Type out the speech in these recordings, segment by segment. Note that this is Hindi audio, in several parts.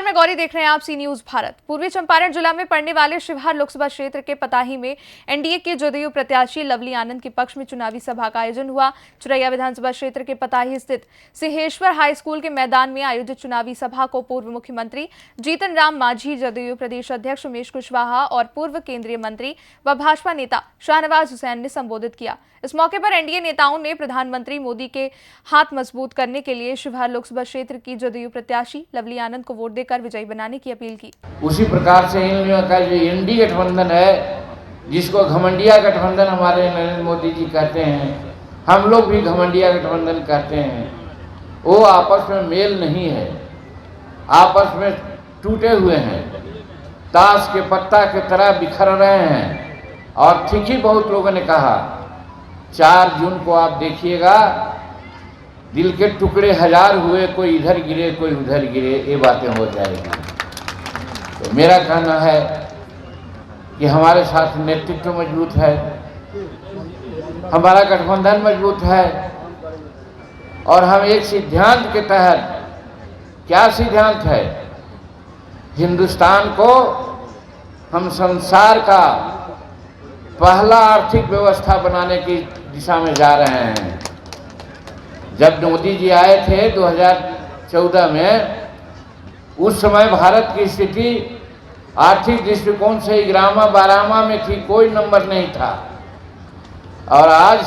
मैं गौरी, देख रहे हैं आप सी न्यूज भारत। पूर्वी चंपारण जिला में पड़ने वाले शिवहर लोकसभा क्षेत्र के पताही में एनडीए के जदयू प्रत्याशी लवली आनंद के पक्ष में चुनावी सभा का आयोजन हुआ। चुरैया विधानसभा क्षेत्र के पताही स्थित सिंहेश्वर हाई स्कूल के मैदान में आयोजित चुनावी सभा को पूर्व मुख्यमंत्री जीतन राम मांझी, जदयू प्रदेश अध्यक्ष उमेश कुशवाहा और पूर्व केंद्रीय मंत्री व भाजपा नेता शाहनवाज हुसैन ने संबोधित किया। इस मौके पर एनडीए नेताओं ने प्रधानमंत्री मोदी के हाथ मजबूत करने के लिए शिवहर लोकसभा क्षेत्र की जदयू प्रत्याशी लवली आनंद को वोट देकर विजयी बनाने की अपील की। उसी प्रकार से इन लोगों का जो एनडीए गठबंधन है, जिसको घमंडिया गठबंधन हमारे नरेंद्र मोदी जी कहते हैं, हम लोग भी घमंडिया गठबंधन कहते हैं, वो आपस में मेल नहीं है, आपस में टूटे हुए हैं, ताश के पत्ता की तरह बिखर रहे हैं। और ठीक ही बहुत लोगों ने कहा 4 जून को आप देखिएगा, दिल के टुकड़े हजार हुए, कोई इधर गिरे कोई उधर गिरे, ये बातें हो जाएगी। तो मेरा कहना है कि हमारे साथ नेतृत्व मजबूत है, हमारा गठबंधन मजबूत है और हम एक सिद्धांत के तहत, क्या सिद्धांत है, हिंदुस्तान को हम संसार का पहला आर्थिक व्यवस्था बनाने की दिशा में जा रहे हैं। जब मोदी जी आए थे 2014 में, उस समय भारत की स्थिति आर्थिक दृष्टिकोण से 11वां-12वां में थी, कोई नंबर नहीं था। और आज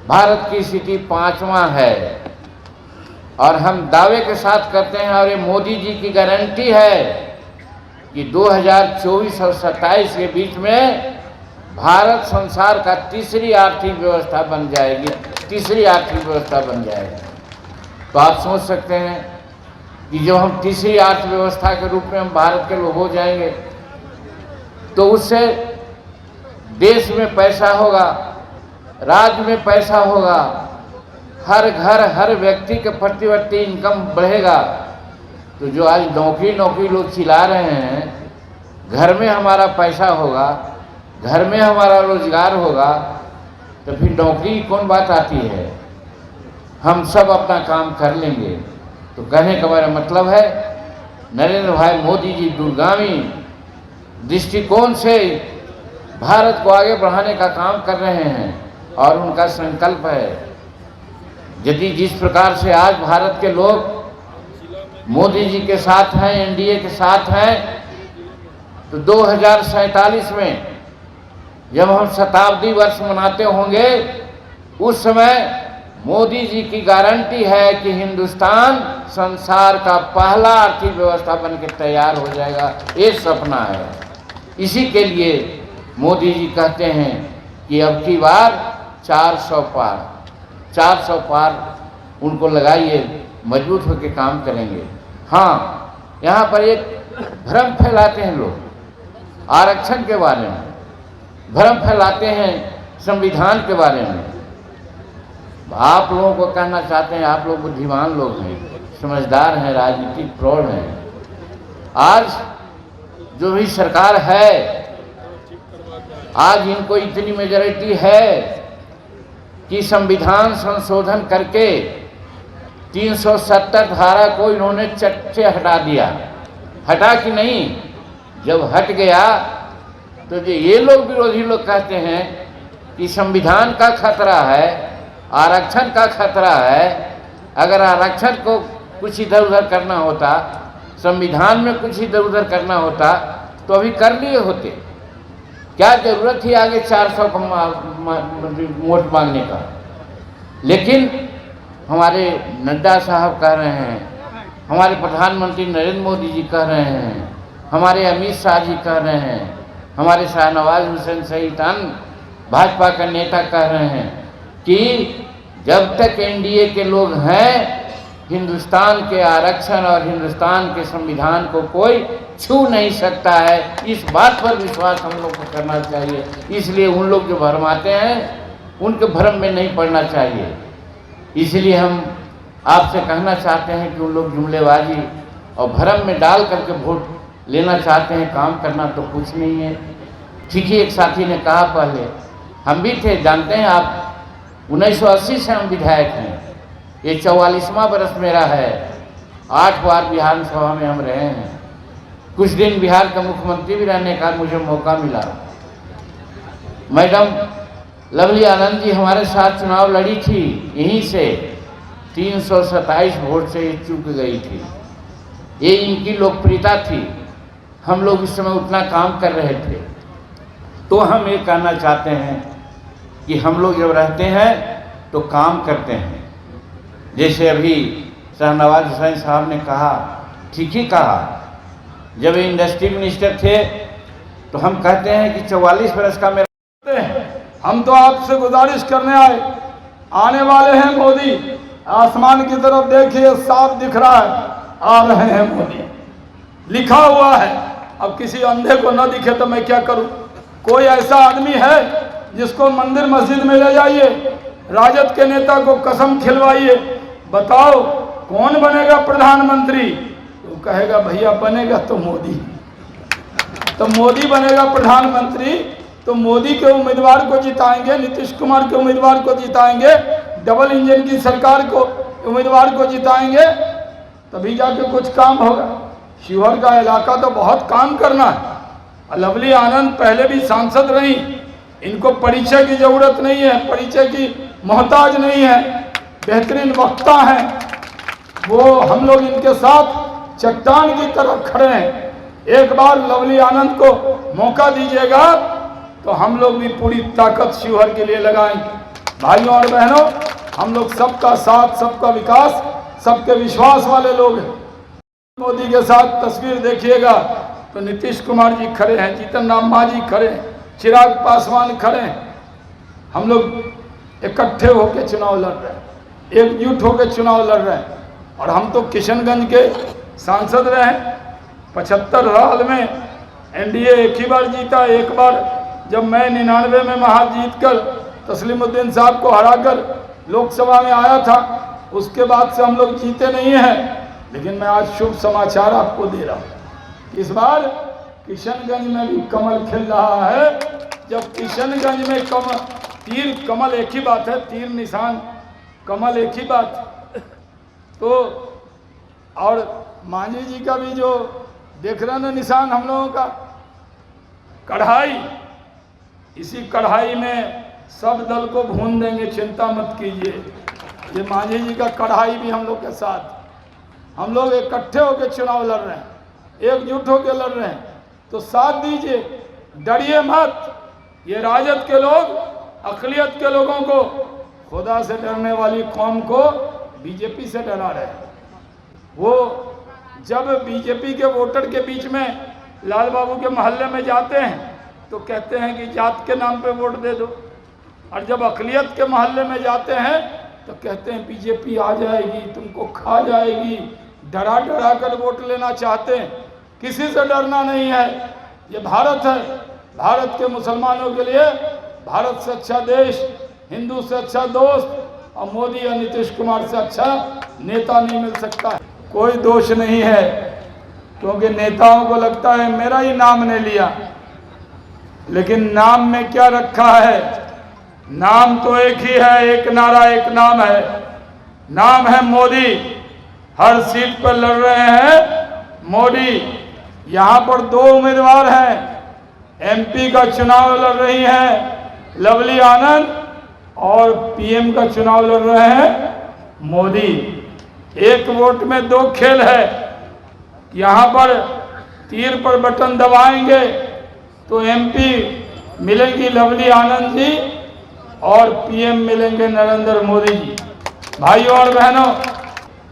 भारत की स्थिति 5वां है और हम दावे के साथ करते हैं, और ये मोदी जी की गारंटी है कि 2024 और 27 के बीच में भारत संसार का तीसरी आर्थिक व्यवस्था बन जाएगी, तीसरी आर्थिक व्यवस्था बन जाएगी। तो आप सोच सकते हैं कि जब हम तीसरी अर्थव्यवस्था के रूप में हम भारत के लोग हो जाएंगे, तो उससे देश में पैसा होगा, राज्य में पैसा होगा, हर घर हर व्यक्ति के प्रतिवर्ती इनकम बढ़ेगा। तो जो आज नौकरी लोग चिल्ला रहे हैं, घर में हमारा पैसा होगा, घर में हमारा रोजगार होगा, तो फिर नौकरी की कौन बात आती है, हम सब अपना काम कर लेंगे। तो कहने का मेरा मतलब है, नरेंद्र भाई मोदी जी दूरगामी दृष्टिकोण से भारत को आगे बढ़ाने का काम कर रहे हैं और उनका संकल्प है। यदि जिस प्रकार से आज भारत के लोग मोदी जी के साथ हैं, एनडीए के साथ हैं, तो 2047 में जब हम शताब्दी वर्ष मनाते होंगे, उस समय मोदी जी की गारंटी है कि हिंदुस्तान संसार का पहला आर्थिक व्यवस्था बनकर तैयार हो जाएगा। ये सपना है। इसी के लिए मोदी जी कहते हैं कि अब की बार 400 पार उनको लगाइए, मजबूत होकर काम करेंगे। हाँ, यहाँ पर एक भ्रम फैलाते हैं लोग आरक्षण के बारे में, भ्रम फैलाते हैं संविधान के बारे में। आप लोगों को कहना चाहते हैं, आप लोग बुद्धिमान लोग हैं, समझदार हैं, राजनीतिक प्रौढ़ हैं। आज जो भी सरकार है, आज इनको इतनी मेजॉरिटी है कि संविधान संशोधन करके 370 धारा को इन्होंने चट से हटा दिया। हटा कि नहीं, जब हट गया तो जो ये लोग विरोधी लोग कहते हैं कि संविधान का खतरा है, आरक्षण का खतरा है। अगर आरक्षण को कुछ इधर उधर करना होता, संविधान में कुछ इधर उधर करना होता, तो अभी कर लिए होते। क्या जरूरत थी आगे 400 का वोट मांगने का। लेकिन हमारे नड्डा साहब कह रहे हैं, हमारे प्रधानमंत्री नरेंद्र मोदी जी कह रहे हैं, हमारे अमित शाह जी कह रहे हैं, हमारे शाहनवाज हुसैन सहित अन्य भाजपा का नेता कह रहे हैं कि जब तक एनडीए के लोग हैं, हिंदुस्तान के आरक्षण और हिंदुस्तान के संविधान को कोई छू नहीं सकता है। इस बात पर विश्वास हम लोग को करना चाहिए। इसलिए उन लोग जो भरमाते हैं, उनके भ्रम में नहीं पड़ना चाहिए। इसलिए हम आपसे कहना चाहते हैं कि उन लोग जुमलेबाजी और भ्रम में डाल करके वोट लेना चाहते हैं, काम करना तो कुछ नहीं है। ठीक ही एक साथी ने कहा, पहले हम भी थे, जानते हैं आप, 1980 से हम विधायक हैं, ये 44वां बरस मेरा है। 8 बार विधानसभा में हम रहे हैं। कुछ दिन बिहार का मुख्यमंत्री भी रहने का मुझे मौका मिला। मैडम लवली आनंद जी हमारे साथ चुनाव लड़ी थी, यहीं से 327 वोट से ये चूक गई थी। ये इनकी लोकप्रियता थी। हम लोग इस समय उतना काम कर रहे थे। तो हम ये कहना चाहते हैं कि हम लोग जब रहते हैं तो काम करते हैं। जैसे अभी शाहनवाज हुसैन साहब ने कहा, ठीक ही कहा। जब इंडस्ट्री मिनिस्टर थे तो हम कहते हैं कि 44 बरस का मेरा, हम तो आपसे गुजारिश करने आए, आने वाले हैं मोदी। आसमान की तरफ देखिए, साफ दिख रहा है, आ रहे हैं मोदी, लिखा हुआ है। अब किसी अंधे को न दिखे तो मैं क्या करूं? कोई ऐसा आदमी है जिसको मंदिर मस्जिद में ले जाइए, राजद के नेता को कसम खिलवाइए, बताओ कौन बनेगा प्रधानमंत्री? तो कहेगा भैया बनेगा तो मोदी। तो मोदी बनेगा प्रधानमंत्री तो मोदी के उम्मीदवार को जिताएंगे, नीतीश कुमार के उम्मीदवार को जिताएंगे, डबल इंजन की सरकार को उम्मीदवार को जिताएंगे, तभी जाके कुछ काम होगा। शिवहर का इलाका तो बहुत काम करना है। लवली आनंद पहले भी सांसद रही, इनको परिचय की जरूरत नहीं है, परिचय की मोहताज नहीं है, बेहतरीन वक्ता हैं वो। हम लोग इनके साथ चट्टान की तरह खड़े हैं। एक बार लवली आनंद को मौका दीजिएगा तो हम लोग भी पूरी ताकत शिवहर के लिए लगाएंगे। भाइयों और बहनों, हम लोग सबका साथ, सबका विकास, सबके विश्वास वाले लोग हैं। मोदी के साथ तस्वीर देखिएगा तो नीतीश कुमार जी खड़े हैं, जीतन राम मांझी खड़े हैं, चिराग पासवान खड़े हैं। हम लोग इकट्ठे होकर चुनाव लड़ रहे हैं, एकजुट होकर चुनाव लड़ रहे हैं। और हम तो किशनगंज के सांसद रहे हैं। 75 साल में एनडीए एक ही बार जीता। एक बार जब मैं 99 में महार जीत कर तस्लीमुद्दीन साहब को हराकर लोकसभा में आया था, उसके बाद से हम लोग जीते नहीं हैं। लेकिन मैं आज शुभ समाचार आपको दे रहा हूँ, इस बार किशनगंज में भी कमल खिल रहा है। जब किशनगंज में तीर कमल एक ही बात है, तीर निशान कमल एक ही बात। तो और मांझी जी का भी जो देख रहे ना निशान हम लोगों का, कढ़ाई, इसी कढ़ाई में सब दल को भून देंगे, चिंता मत कीजिए। ये मांझी जी का कढ़ाई भी हम लोग के साथ। हम लोग इकट्ठे होकर चुनाव लड़ रहे हैं, एकजुट होकर लड़ रहे हैं, तो साथ दीजिए, डरिए मत। ये राजद के लोग, अक़लियत के लोगों को, खुदा से डरने वाली कौम को बीजेपी से डरा रहे हैं। वो जब बीजेपी के वोटर के बीच में लाल बाबू के मोहल्ले में जाते हैं तो कहते हैं कि जात के नाम पे वोट दे दो, और जब अक़लियत के मोहल्ले में जाते हैं तो कहते हैं बीजेपी आ जाएगी, तुमको खा जाएगी, डरा डरा कर वोट लेना चाहते हैं। किसी से डरना नहीं है। ये भारत है, भारत के मुसलमानों के लिए भारत से अच्छा देश, हिंदू से अच्छा दोस्त और मोदी या नीतीश कुमार से अच्छा नेता नहीं मिल सकता है। कोई दोष नहीं है, क्योंकि नेताओं को लगता है मेरा ही नाम ने लिया, लेकिन नाम में क्या रखा है? नाम तो एक ही है, एक नारा, एक नाम है, नाम है मोदी। हर सीट पर लड़ रहे हैं मोदी। यहाँ पर 2 उम्मीदवार हैं, एमपी का चुनाव लड़ रही हैं लवली आनंद, और पीएम का चुनाव लड़ रहे हैं मोदी। एक वोट में 2 खेल है। यहाँ पर तीर पर बटन दबाएंगे तो एमपी मिलेंगी लवली आनंद जी और पीएम मिलेंगे नरेंद्र मोदी जी। भाइयों और बहनों,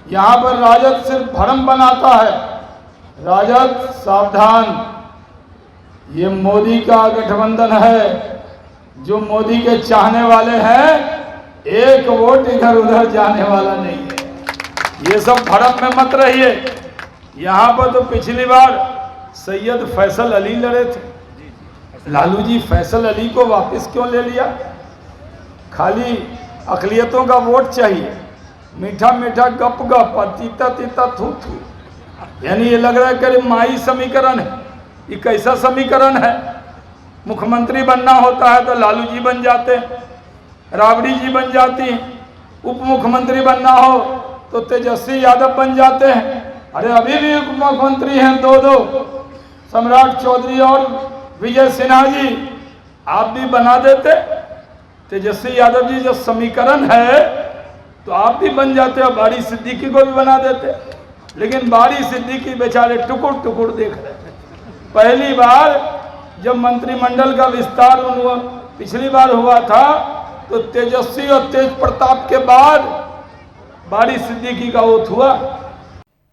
यहाँ पर राजद सिर्फ भ्रम बनाता है। राजद सावधान, ये मोदी का गठबंधन है। जो मोदी के चाहने वाले हैं, एक वोट इधर उधर जाने वाला नहीं है। ये सब भ्रम में मत रहिए। यहाँ पर तो पिछली बार सैयद फैसल अली लड़े थे। लालू जी फैसल अली को वापस क्यों ले लिया? खाली अक़लियतों का वोट चाहिए, मीठा मीठा गप गप और तीता तीता थू थू। यानी ये लग रहा है कि माई समीकरण है। ये कैसा समीकरण है? मुख्यमंत्री बनना होता है तो लालू जी बन जाते हैं, राबड़ी जी बन जाती हैं, उप मुख्यमंत्री बनना हो तो तेजस्वी यादव बन जाते हैं, अरे अभी भी उप मुख्यमंत्री हैं दो दो, सम्राट चौधरी और विजय सिन्हा जी। आप भी बना देते, तेजस्वी यादव जी जो समीकरण है तो आप भी बन जाते और बारी सिद्दीकी को भी बना देते। लेकिन बारी सिद्दीकी बेचारे टुकुर टुकुर देख रहे थे। पहली बार जब मंत्रिमंडल का विस्तार पिछली बार हुआ था तो तेजस्वी और तेज प्रताप के बाद बारी सिद्दीकी का ओथ हुआ।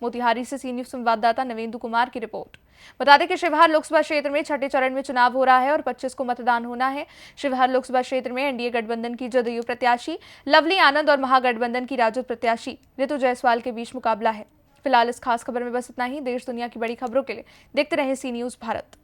मोतिहारी से सी न्यूज संवाददाता नवेंदु कुमार की रिपोर्ट। बता दें कि शिवहर लोकसभा क्षेत्र में छठे चरण में चुनाव हो रहा है और 25 को मतदान होना है। शिवहर लोकसभा क्षेत्र में एनडीए गठबंधन की जदयू प्रत्याशी लवली आनंद और महागठबंधन की राजद प्रत्याशी रितु जायसवाल के बीच मुकाबला है। फिलहाल इस खास खबर में बस इतना ही। देश दुनिया की बड़ी खबरों के लिए देखते रहे सी न्यूज भारत।